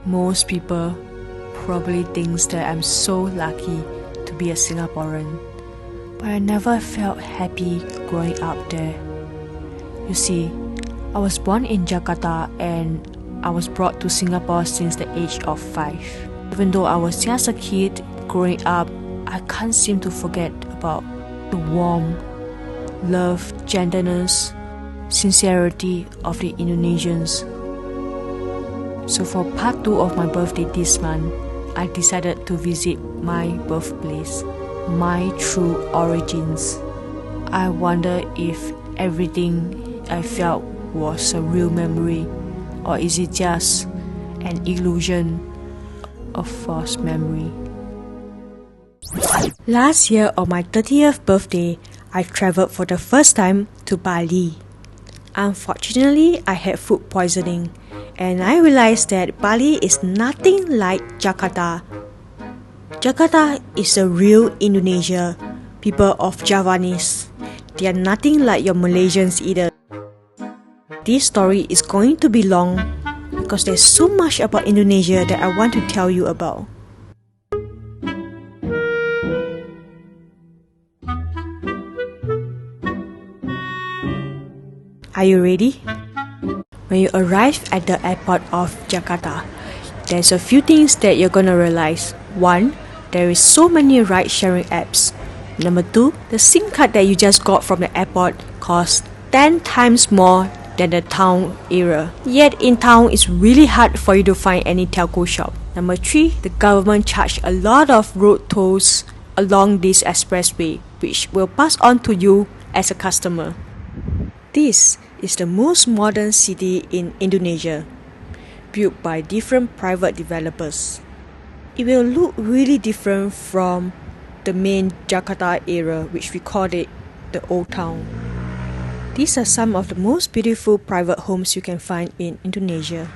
Most people probably thinks that I'm so lucky to be a Singaporean, but I never felt happy growing up there. You see, I was born in Jakarta and I was brought to Singapore since the age of 5. Even though I was just a kid growing up, I can't seem to forget about the warmth, love, gentleness, sincerity of the Indonesians. So for part 2 of my birthday this month, I decided to visit my birthplace, my true origins. I wonder if everything I felt was a real memory, or is it just an illusion of false memory? Last year on my 30th birthday, I traveled for the first time to Bali. Unfortunately, I had food poisoning, and I realized that Bali is nothing like Jakarta. Jakarta is the real Indonesia, people of Javanese. They are nothing like your Malaysians either. This story is going to be long because there's so much about Indonesia that I want to tell you about. Are you ready? When you arrive at the airport of Jakarta, there's a few things that you're gonna realize. 1. There is so many ride-sharing apps. Number 2, the SIM card that you just got from the airport costs 10 times more than the town area. Yet in town, it's really hard for you to find any telco shop. Number 3, the government charge a lot of road tolls along this expressway, which will pass on to you as a customer. This is the most modern city in Indonesia, built by different private developers. It will look really different from the main Jakarta area, which we call it the Old Town. These are some of the most beautiful private homes you can find in Indonesia.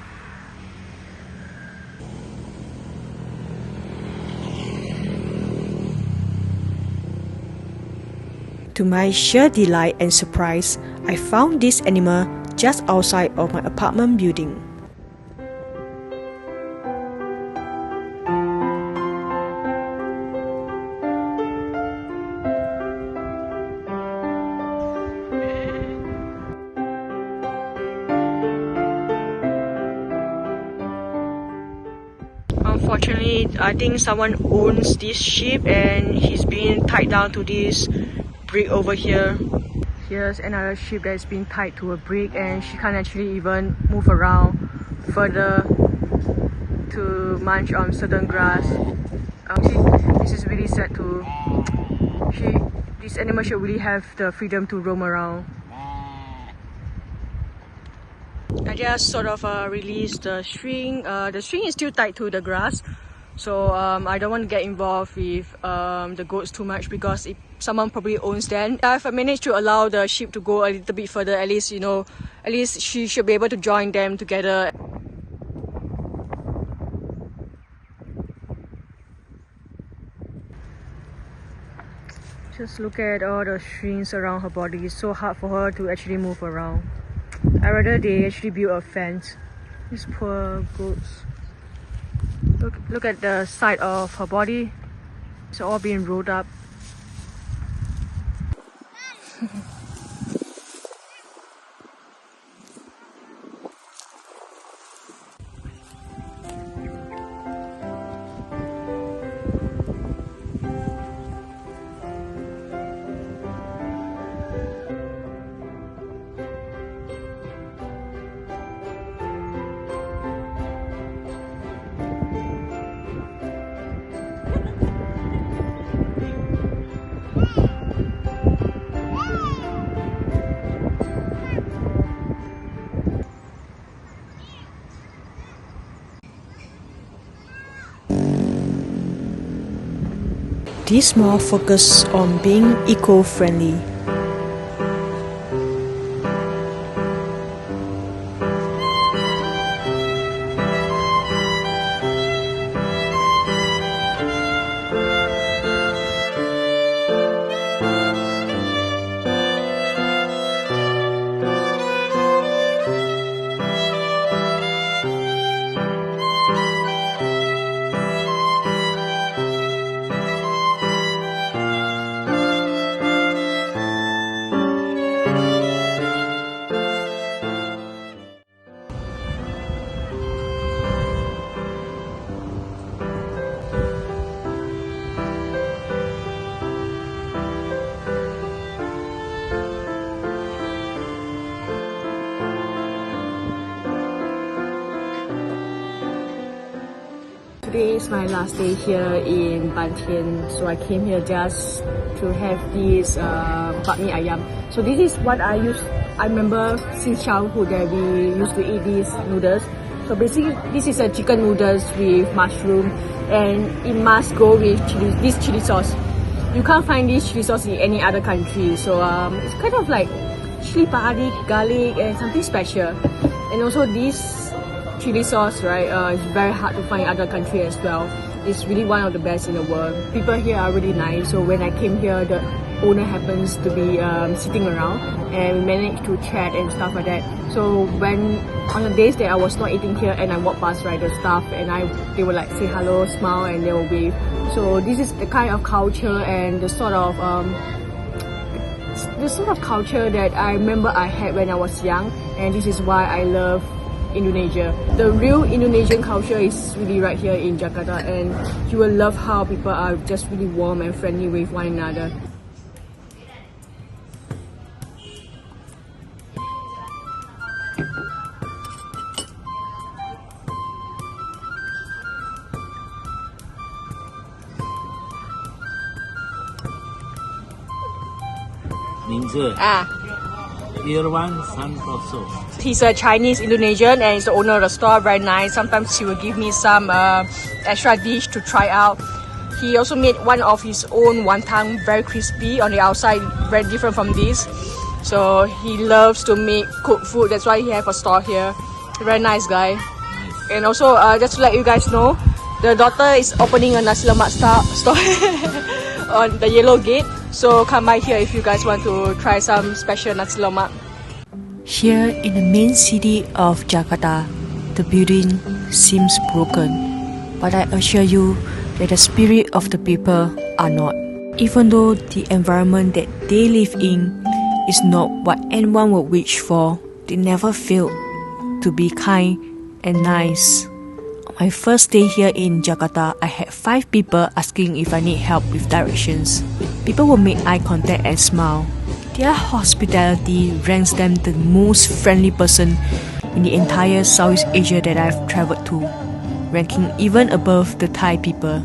To my sheer delight and surprise, I found this animal just outside of my apartment building. Unfortunately, I think someone owns this sheep and he's being tied down to this brick over here. Here's another sheep that's been tied to a brick and she can't actually even move around further to munch on certain grass. This is really sad too. This animal should really have the freedom to roam around. I just sort of released the string. The string is still tied to the grass, so I don't want to get involved with the goats too much because someone probably owns them. I've managed to allow the sheep to go a little bit further. At least she should be able to join them together. Just look at all the strings around her body. It's so hard for her to actually move around. I'd rather they actually build a fence. These poor goats. Look at the side of her body. It's all being rolled up. This mall focuses on being eco-friendly. today is my last day here in Bantian, so I came here just to have this bakmi ayam. So this is what I remember since childhood that we used to eat these noodles. So basically, this is a chicken noodles with mushroom, and it must go with this chili sauce. You can't find this chili sauce in any other country. So it's kind of like chili padi, garlic, and something special. And also this chili sauce, right, is very hard to find in other countries as well. It's really one of the best in the world. People here are really nice. So when I came here, the owner happens to be sitting around, and we managed to chat and stuff like that. So when on the days that I was not eating here and I walked past, right, the staff and they would like say hello, smile, and they will wave. So this is the kind of culture and the sort of culture that I remember I had when I was young, and this is why I love Indonesia. The real Indonesian culture is really right here in Jakarta, and you will love how people are just really warm and friendly with one another. Irwan Santoso. He's a Chinese Indonesian and he's the owner of the store, very nice. Sometimes he will give me some extra dish to try out. He also made one of his own wonton, very crispy on the outside, very different from this. So he loves to cook food, that's why he have a store here. Very nice guy. Nice. And also just to let you guys know, the daughter is opening a nasi lemak store on the Yellow Gate. So come by here if you guys want to try some special nasi lemak. Here in the main city of Jakarta, the building seems broken, but I assure you that the spirit of the people are not. Even though the environment that they live in is not what anyone would wish for, they never fail to be kind and nice. On my first day here in Jakarta, I had 5 people asking if I need help with directions. People will make eye contact and smile. Their hospitality ranks them the most friendly person in the entire Southeast Asia that I've traveled to, ranking even above the Thai people.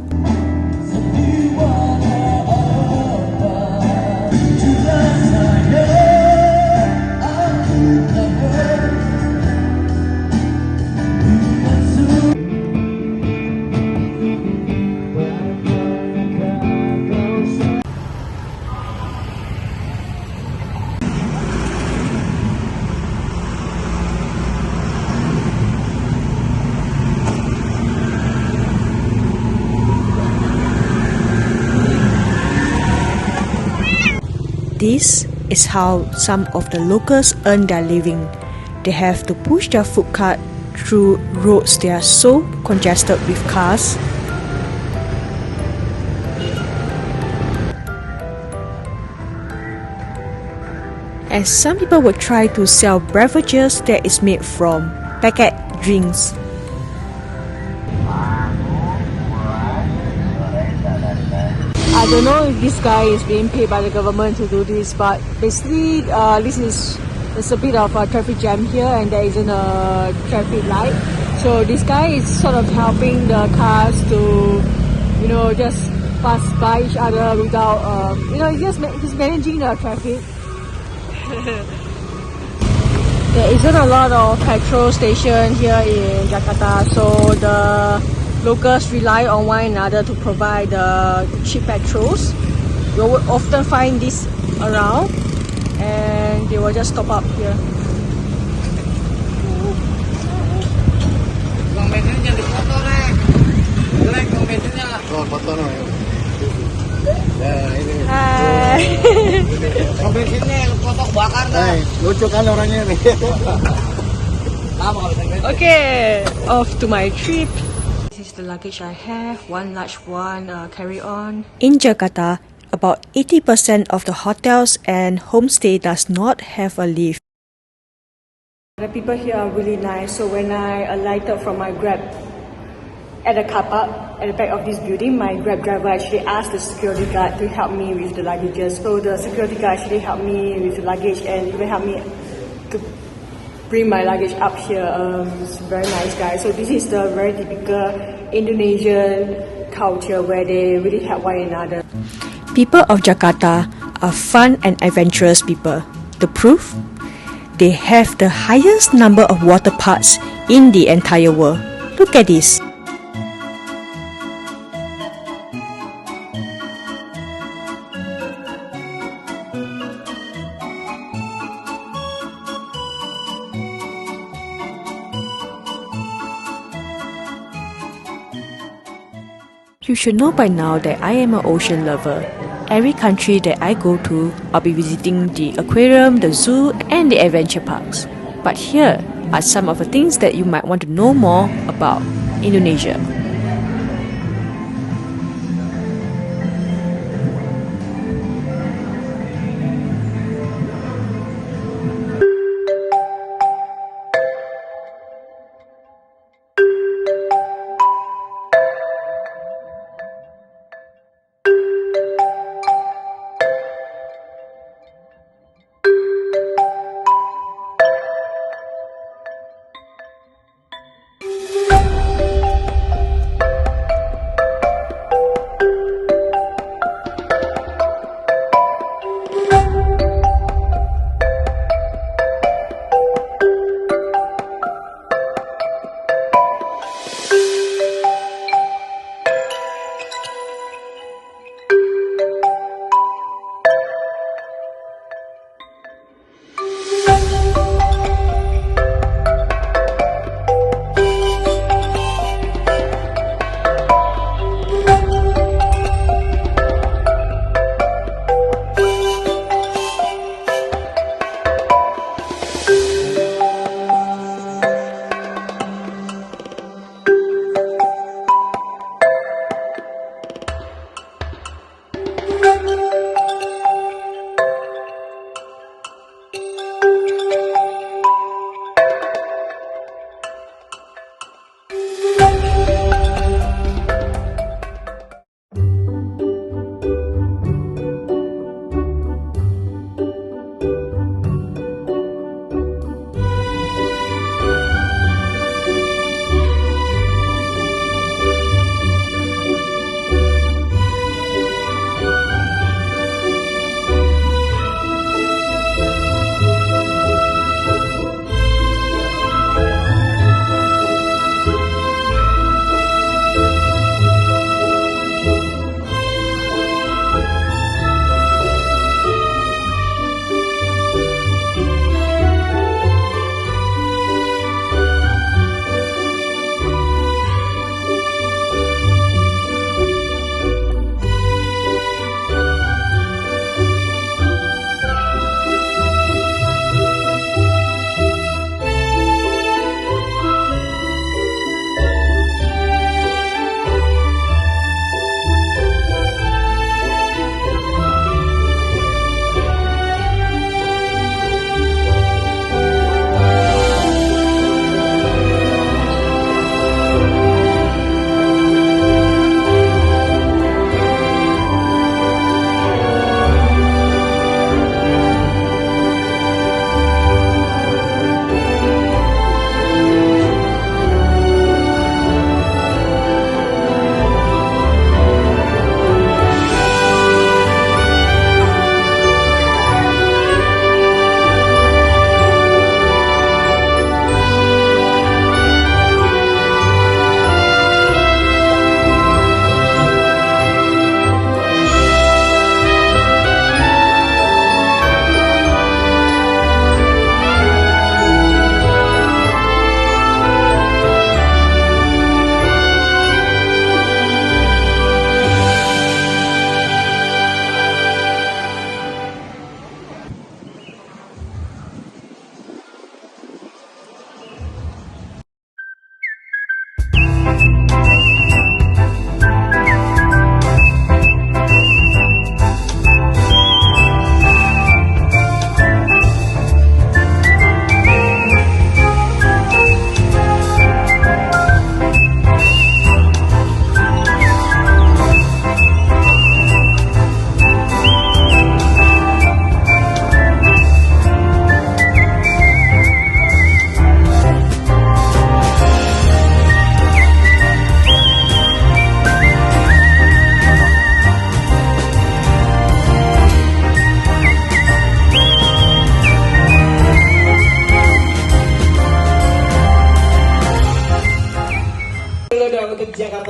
This is how some of the locals earn their living. They have to push their food cart through roads that are so congested with cars. And some people will try to sell beverages that is made from packet drinks. I don't know if this guy is being paid by the government to do this, but basically there's a bit of a traffic jam here and there isn't a traffic light. So this guy is sort of helping the cars to, just pass by each other without, he's managing the traffic. There isn't a lot of petrol station here in Jakarta, so the locals rely on one another to provide the cheap petrols. You will often find this around and they will just stop up here. Hai. Lucu kan orangnya nih. Okay, off to my trip. This is the luggage I have, one large one carry-on. In Jakarta, about 80% of the hotels and homestay does not have a lift. The people here are really nice, so when I alighted from my Grab at the car park at the back of this building, my Grab driver actually asked the security guard to help me with the luggages. So the security guard actually helped me with the luggage and even helped me to bring my luggage up here. It's very nice, guys. So this is the very typical Indonesian culture where they really help one another. People of Jakarta are fun and adventurous people. The proof? They have the highest number of water parks in the entire world. Look at this. You should know by now that I am an ocean lover. Every country that I go to, I'll be visiting the aquarium, the zoo, and the adventure parks. But here are some of the things that you might want to know more about Indonesia.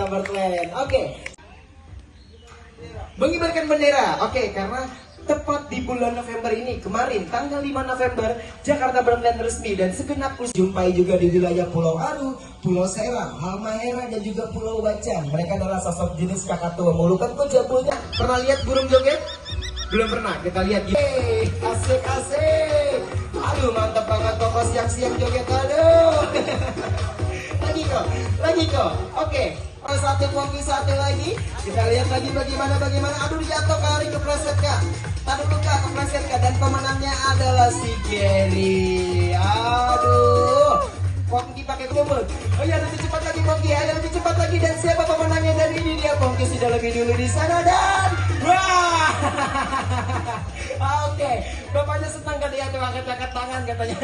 Birdland. Oke. Mengibarkan bendera. Oke, karena tepat di bulan November ini, kemarin tanggal 5 November, Jakarta Birdland resmi dan segenap jumpai juga di wilayah Pulau Aru, Pulau Serang, Halmahera dan juga Pulau Bacan. Mereka adalah sosok jenis kakatua mulukan kojabulnya. Pernah lihat burung joget? Belum pernah. Kita lihat. Asik asik. Aduh mantap banget kok siang-siang joget. Aduh. Lagi kok. Oke. Satu monkey satu lagi. Kita lihat lagi bagaimana. Aduh jatuh kali kepleset kak. Tadi luka kepleset kak. Dan pemenangnya adalah si Gary. Aduh. Monkey pakai kumur. Oh iya lebih cepat lagi Monkey. Ada lebih cepat lagi. Dan siapa pemenangnya? Dan ini dia Monkey sudah lebih dulu di sana dan wah. Oke, bapaknya senang kan dia tuh angkat tangan katanya.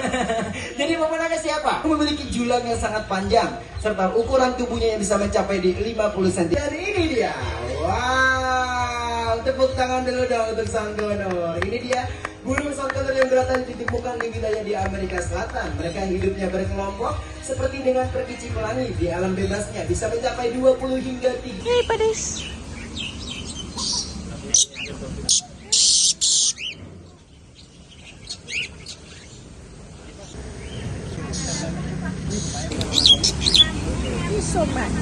Jadi pemenangnya siapa? Memiliki julang yang sangat panjang serta ukuran tubuhnya yang bisa mencapai di 50 cm. Dan ini dia. Wow, tepuk tangan dulu dong untuk sang donor. Ini dia burung songkonor yang berada ditemukan di wilayah di Amerika Selatan. Mereka hidupnya berkelompok seperti dengan pergi pelangi di alam bebasnya bisa mencapai 20 hingga 3. Hey, buddies. Thank you so much.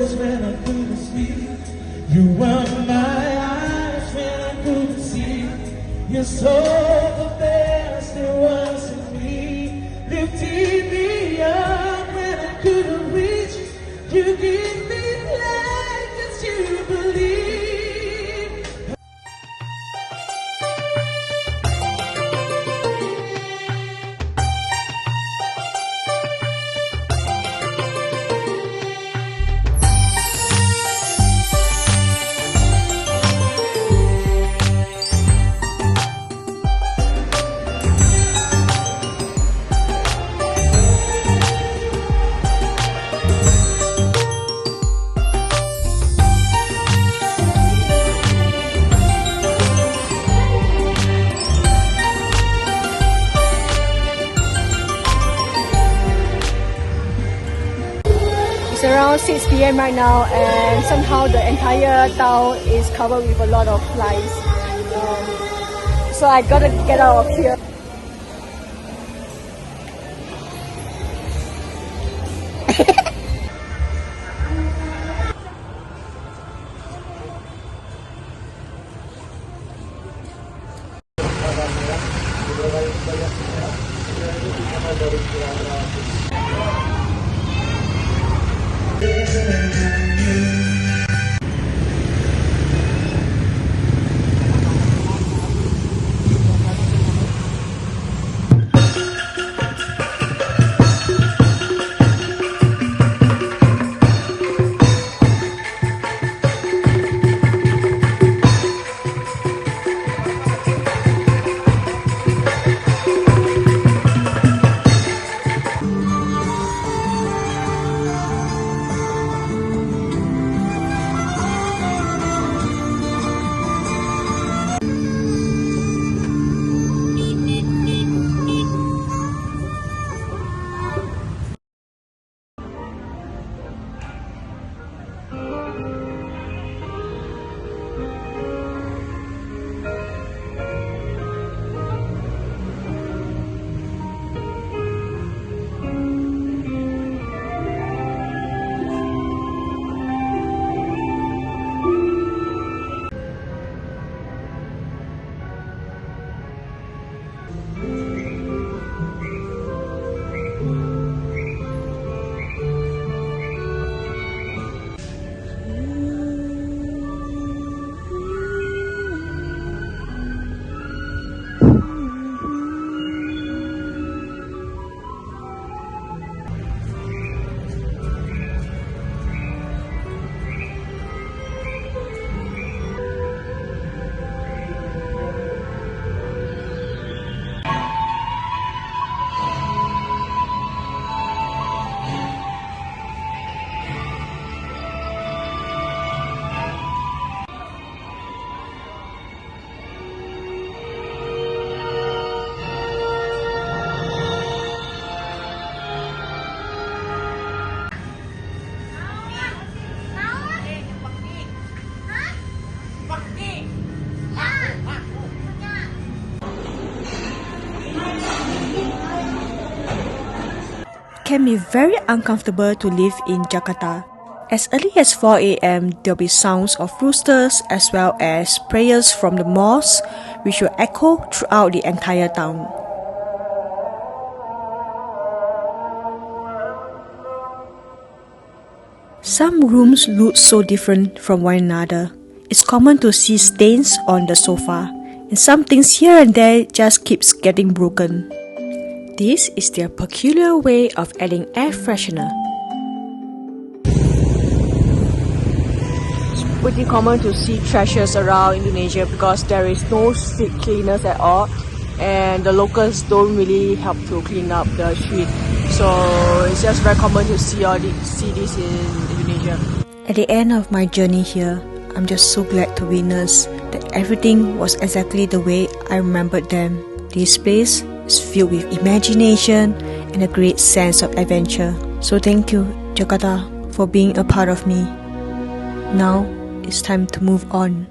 When I couldn't sleep, you were my eyes when I couldn't see. You saw the best there was in me, lifted me up when I couldn't reach. You give me life just to believe. It's around 6 p.m. right now, and somehow the entire town is covered with a lot of flies. So I gotta get out of here. can be very uncomfortable to live in Jakarta. As early as 4 a.m., there'll be sounds of roosters as well as prayers from the mosque, which will echo throughout the entire town. Some rooms look so different from one another. It's common to see stains on the sofa, and some things here and there just keeps getting broken. This is their peculiar way of adding air freshener. It's pretty common to see trashes around Indonesia because there is no street cleaners at all, and the locals don't really help to clean up the street. So it's just very common to see this in Indonesia. At the end of my journey here, I'm just so glad to witness that everything was exactly the way I remembered them. This place is filled with imagination and a great sense of adventure. So thank you, Jakarta, for being a part of me. Now it's time to move on.